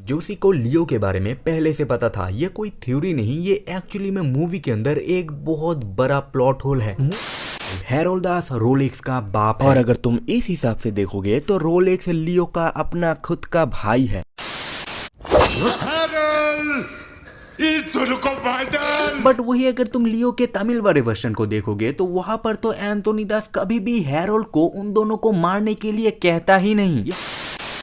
जोशी को लियो के बारे में पहले से पता था। ये कोई थ्योरी नहीं, ये एक्चुअली में मूवी के अंदर एक बहुत बड़ा प्लॉट होल है। हैरोल्ड दास रोलेक्स का बाप है, और अगर तुम इस हिसाब से देखोगे तो रोलेक्स लियो का अपना खुद का भाई है। बट वही अगर तुम लियो के तमिल वाले वर्जन को देखोगे तो वहां पर तो एंथोनी दास कभी भी हैरोल्ड को उन दोनों को मारने के लिए कहता ही नहीं।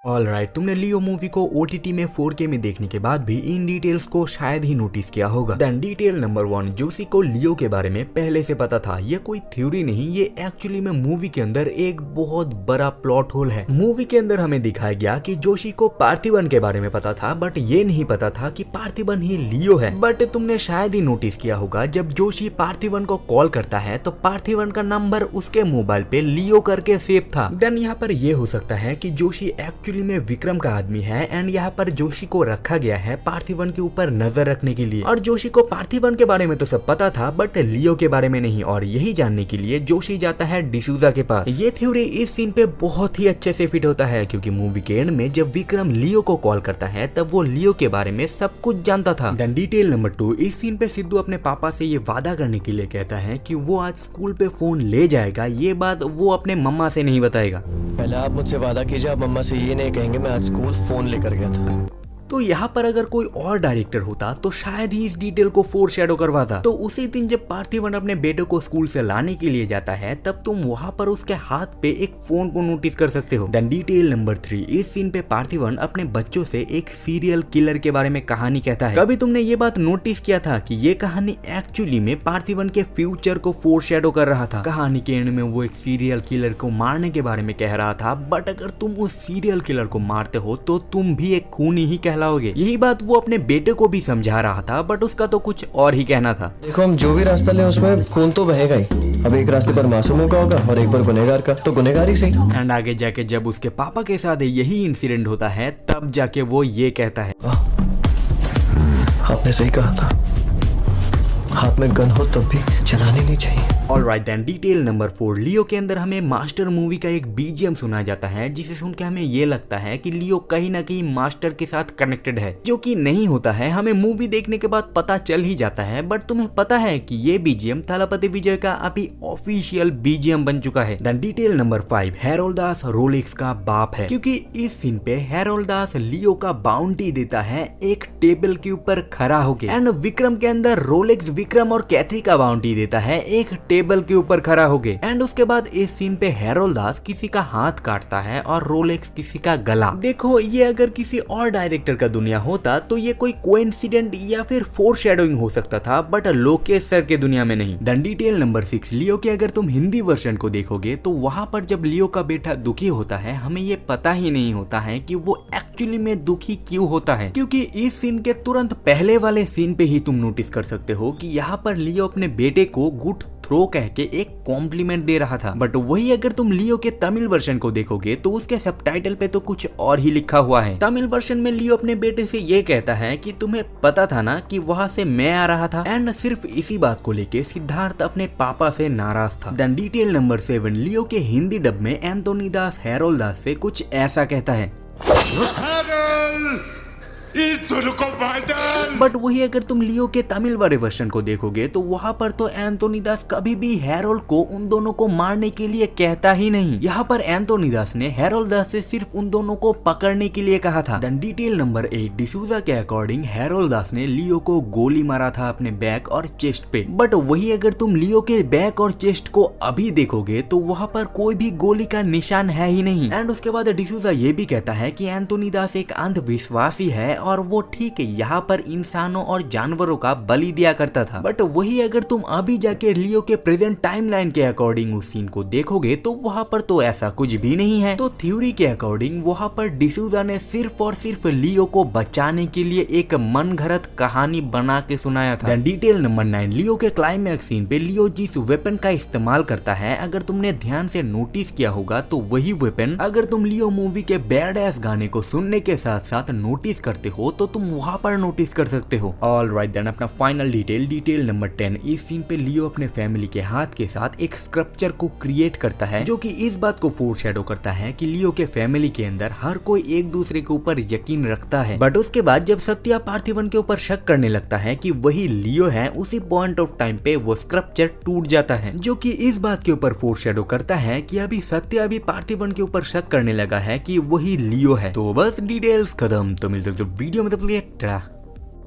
ऑलराइट, तुमने लियो मूवी को ओटीटी में 4K में देखने के बाद भी इन डिटेल्स को शायद ही नोटिस किया होगा। देन डिटेल नंबर 1, जोशी को लियो के बारे में पहले से पता था। ये कोई थ्योरी नहीं, ये एक्चुअली में मूवी के अंदर एक बहुत बड़ा प्लॉट होल है। मूवी के अंदर हमें दिखाया गया कि जोशी को पार्थिवन के बारे में पता था, बट ये नहीं पता था कि पार्थिवन ही लियो है। बट तुमने शायद ही नोटिस किया होगा, जब जोशी पार्थिवन को कॉल करता है तो पार्थिवन का नंबर उसके मोबाइल पे लियो करके सेव था। देन यहाँ पर ये हो सकता है कि जोशी एक्चुअली में विक्रम का आदमी है एंड यहाँ पर जोशी को रखा गया है पार्थिवन के ऊपर नजर रखने के लिए। और जोशी को पार्थिवन के बारे में तो सब पता था, बट लियो के बारे में नहीं। और यही जानने के लिए जोशी जाता है डिसूजा के पास। ये थ्योरी इस सीन पे बहुत ही अच्छे से फिट होता है, क्योंकि मूवी के एंड में जब विक्रम लियो को कॉल करता है तब वो लियो के बारे में सब कुछ जानता था। देन डिटेल नंबर 2, इस सीन पे सिद्धू अपने पापा से ये वादा करने के लिए कहता है कि वो आज स्कूल पे फोन ले जाएगा। ये बात वो अपने मम्मा से नहीं बताएगा। पहले आप मुझसे वादा कीजिए, आप मम्मा से ये नहीं कहेंगे मैं आज स्कूल फोन लेकर गया था। तो यहाँ पर अगर कोई और डायरेक्टर होता तो शायद ही इस डिटेल को फोरशैडो करवाता। तो उसी दिन जब पार्थिवन अपने बेटे को स्कूल से लाने के लिए जाता है तब तुम वहाँ पर उसके हाथ पे एक फोन को नोटिस कर सकते हो। देन डिटेल नंबर 3, इस सीन पे पार्थिवन अपने बच्चों से एक सीरियल किलर के बारे में कहानी कहता है। कभी तुमने ये बात नोटिस किया था कि ये कहानी एक्चुअली में पार्थिवन के फ्यूचर को फोरशैडो कर रहा था। कहानी के एंड में वो एक सीरियल किलर को मारने के बारे में कह रहा था, बट अगर तुम उस सीरियल किलर को मारते हो तो तुम भी एक खूनी ही कहलाओगे। यही बात वो अपने बेटे को भी समझा रहा था, बट उसका तो कुछ और ही कहना था। देखो हम जो भी रास्ता ले उसमें खून तो बहेगा ही। अब एक रास्ते पर मासूमों का होगा और एक पर गुनहगार का, तो गुनहगार ही सही। एंड आगे जाके जब उसके पापा के साथ यही इंसिडेंट होता है तब जाके वो ये कहता है, आपने सही कहा था, हाथ में गन हो तब भी चलानी नहीं चाहिए। ऑलराइट देन डिटेल नंबर 4, लियो के अंदर हमें मास्टर मूवी का एक बीजीएम सुना जाता है, जिसे सुन के हमें ये लगता है कि लियो कहीं ना कहीं मास्टर के साथ कनेक्टेड है, जो कि नहीं होता है। हमें मूवी देखने के बाद पता चल ही जाता है। बट तुम्हें पता है कि ये बीजीएम थलपति विजय का अभी ऑफिशियल बीजीएम बन चुका है। देन डिटेल नंबर 5, हैरोल्ड दास रोलेक्स का बाप है, क्योंकि इस सीन पे हैरोल्ड दास लियो का बाउंटी देता है एक टेबल के ऊपर खड़ा होके। एंड विक्रम के अंदर रोलेक्स विक्रम और कैथी का बाउंटी देता है एक टेबल के ऊपर खड़ा हो गए। एंड उसके बाद इस सीन पे हैरोल्ड दास किसी का हाथ काटता है और रोलेक्स किसी का गला। देखो ये अगर किसी और डायरेक्टर का दुनिया होता तो ये कोई कोइंसिडेंट या फिर फोरशैडोइंग हो सकता था, बट लोकेश सर के दुनिया में नहीं। देन डिटेल नंबर 6, लियो के अगर तुम हिंदी वर्जन को देखोगे तो वहां पर जब लियो का बेटा दुखी होता है हमें ये पता ही नहीं होता है कि वो एक्चुअली में दुखी क्यों होता है, क्योंकि इस सीन के तुरंत पहले वाले सीन पे ही तुम नोटिस कर सकते हो कि यहाँ पर लियो अपने बेटे को गुड थ्रो कह के एक कॉम्प्लीमेंट दे रहा था। बट वही अगर तुम लियो के तमिल वर्जन को देखोगे तो उसके सबटाइटल पे तो कुछ और ही लिखा हुआ है। तमिल वर्जन में लियो अपने बेटे से ये कहता है कि तुम्हें पता था ना कि वहां से मैं आ रहा था। एंड सिर्फ इसी बात को लेके सिद्धार्थ अपने पापा से नाराज था। देन डिटेल नंबर 7, लियो के हिंदी डब में एंथोनी दास हैरोल्ड दास से कुछ ऐसा कहता है, बट वही अगर तुम लियो के तमिल वाले वर्जन को देखोगे तो वहां पर तो एंथोनी दास कभी भी हैरोल्ड को उन दोनों को मारने के लिए कहता ही नहीं। यहाँ पर एंथोनी दास ने हैरोल्ड दास से सिर्फ उन दोनों को पकड़ने के लिए कहा था। देन डिटेल नंबर 8, डिसूजा के अकॉर्डिंग हैरोल्ड दास ने लियो को गोली मारा था अपने बैक और चेस्ट पे। बट वही अगर तुम लियो के बैक और चेस्ट को अभी देखोगे तो वहाँ पर कोई भी गोली का निशान है ही नहीं। एंड उसके बाद डिसूजा ये भी कहता है कि एंथोनी दास एक अंधविश्वासी है और वो ठीक है यहाँ पर इंसानों और जानवरों का बलि दिया करता था। बट वही अगर तुम अभी जाके लियो के प्रेजेंट टाइमलाइन के अकॉर्डिंग उस सीन को देखोगे तो वहाँ पर तो ऐसा कुछ भी नहीं है। तो थ्योरी के अकॉर्डिंग वहाँ पर डिसूजा ने सिर्फ और सिर्फ लियो को बचाने के लिए एक मनगढ़ंत कहानी बना के सुनाया था। डिटेल नंबर 9, लियो के क्लाइमैक्स सीन पे लियो जिस वेपन का इस्तेमाल करता है अगर तुमने ध्यान से नोटिस किया होगा तो वही वेपन अगर तुम लियो मूवी के बैड एस गाने को सुनने के साथ साथ नोटिस करते हो तो तुम वहां पर नोटिस कर सकते हो। ऑल राइट देन, अपना फाइनल डिटेल नंबर 10। इस सीन पे लियो अपने फैमिली के हाथ के साथ एक स्क्रप्चर को क्रिएट करता है, जो कि इस बात को फोरशैडो करता है कि लियो के फैमिली के अंदर हर कोई एक दूसरे के ऊपर यकीन रखता है। बट उसके बाद जब सत्या पार्थिवन के ऊपर शक करने लगता है कि वही लियो है, उसी पॉइंट ऑफ टाइम पे वो स्क्रप्चर टूट जाता है, जो कि इस बात के ऊपर फोरशैडो करता है कि अभी सत्या भी पार्थिवन के ऊपर शक करने लगा है कि वही लियो है। तो बस डिटेल्स खत्म। तो मिलते हैं वीडियो में, तब तक के लिए टाटा।